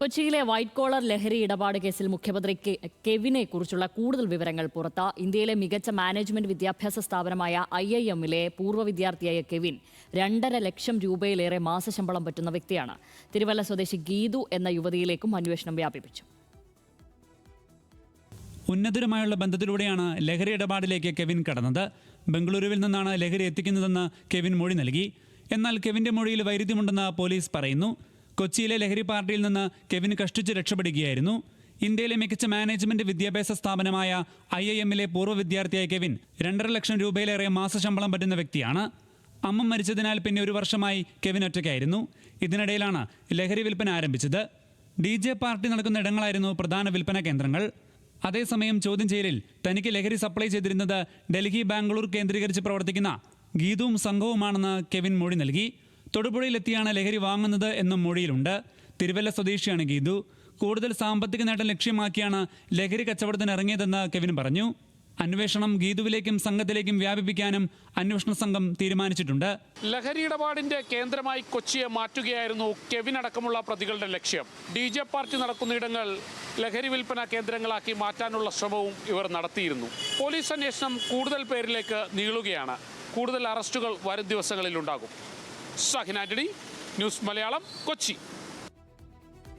കൊച്ചിയിലെ white collar ലഹരി ഇടപാട് കേസിൽ മുഖ്യമന്ത്രി കെവിനെ കുറിച്ചുള്ള കൂടുതൽ വിവരങ്ങൾ പുറത്ത്. ഇന്ത്യയിലെ മികച്ച മാനേജ്മെന്റ് വിദ്യാഭ്യാസ സ്ഥാപനമായ IIM-ലെ പൂർവ്വ വിദ്യാർത്ഥിയായ കെവിൻ 2.5 ലക്ഷം രൂപയിലേറെ മാസശമ്പളം പറ്റുന്ന വ്യക്തിയാണ്. തിരുവല്ല സ്വദേശി ഗീതു എന്ന യുവതിയിലേക്കും അന്വേഷണം വ്യാപിപ്പിച്ചു. ഉന്നതരുമായുള്ള ബന്ധത്തിലൂടെയാണ് ലഹരി ഇടപാടിലേക്ക് കെവിൻ കടന്നത്. ബംഗളൂരുവിൽ നിന്നാണ് ലഹരി എത്തിക്കുന്നതെന്ന് കെവിൻ മൊഴി നൽകി. എന്നാൽ കെവിന്റെ മൊഴിയിൽ വൈരുദ്ധ്യമുണ്ടെന്ന് പോലീസ് പറയുന്നു. കൊച്ചിയിലെ ലഹരി പാർട്ടിയിൽ നിന്ന് കെവിൻ കഷ്ടിച്ച് രക്ഷപ്പെടുകയായിരുന്നു. ഇന്ത്യയിലെ മികച്ച മാനേജ്മെന്റ് വിദ്യാഭ്യാസ സ്ഥാപനമായ IIM-ലെ പൂർവ്വ വിദ്യാർത്ഥിയായ കെവിൻ 2.5 ലക്ഷം രൂപയിലേറെ മാസശമ്പളം പറ്റുന്ന വ്യക്തിയാണ്. അമ്മ മരിച്ചതിനാൽ പിന്നെ 1 വർഷമായി കെവിൻ ഒറ്റയ്ക്കായിരുന്നു. ഇതിനിടയിലാണ് ലഹരി വിൽപ്പന ആരംഭിച്ചത്. DJ പാർട്ടി നടക്കുന്ന ഇടങ്ങളായിരുന്നു പ്രധാന വിൽപ്പന കേന്ദ്രങ്ങൾ. അതേസമയം ചോദ്യം ചെയ്യലിൽ തനിക്ക് ലഹരി സപ്ലൈ ചെയ്തിരുന്നത് ഡൽഹി, ബാംഗ്ലൂർ കേന്ദ്രീകരിച്ച് പ്രവർത്തിക്കുന്ന ഗീതുവും സംഘവുമാണെന്ന് കെവിൻ മൊഴി നൽകി. തൊടുപുഴയിലെത്തിയാണ് ലഹരി വാങ്ങുന്നത് എന്നും മൊഴിയിലുണ്ട്. തിരുവല്ല സ്വദേശിയാണ് ഗീതു. കൂടുതൽ സാമ്പത്തിക നേട്ടം ലക്ഷ്യമാക്കിയാണ് ലഹരി കച്ചവടത്തിന് ഇറങ്ങിയതെന്ന് കെവിൻ പറഞ്ഞു. അന്വേഷണം ഗീതുവിലേക്കും സംഘത്തിലേക്കും വ്യാപിപ്പിക്കാനും അന്വേഷണ സംഘം തീരുമാനിച്ചിട്ടുണ്ട്. ലഹരി ഇടപാടിന്റെ കേന്ദ്രമായി കൊച്ചിയെ മാറ്റുകയായിരുന്നു കെവിൻ അടക്കമുള്ള പ്രതികളുടെ ലക്ഷ്യം. DJ പാർട്ടി നടക്കുന്നയിടങ്ങൾ ലഹരി വിൽപ്പന കേന്ദ്രങ്ങളാക്കി മാറ്റാനുള്ള ശ്രമവും ഇവർ നടത്തിയിരുന്നു. പോലീസ് അന്വേഷണം കൂടുതൽ പേരിലേക്ക് നീളുകയാണ്. കൂടുതൽ അറസ്റ്റുകൾ വരും ദിവസങ്ങളിൽ ഉണ്ടാകും. ഷാഹിൻ ആന്റണി, ന്യൂസ് മലയാളം, കൊച്ചി.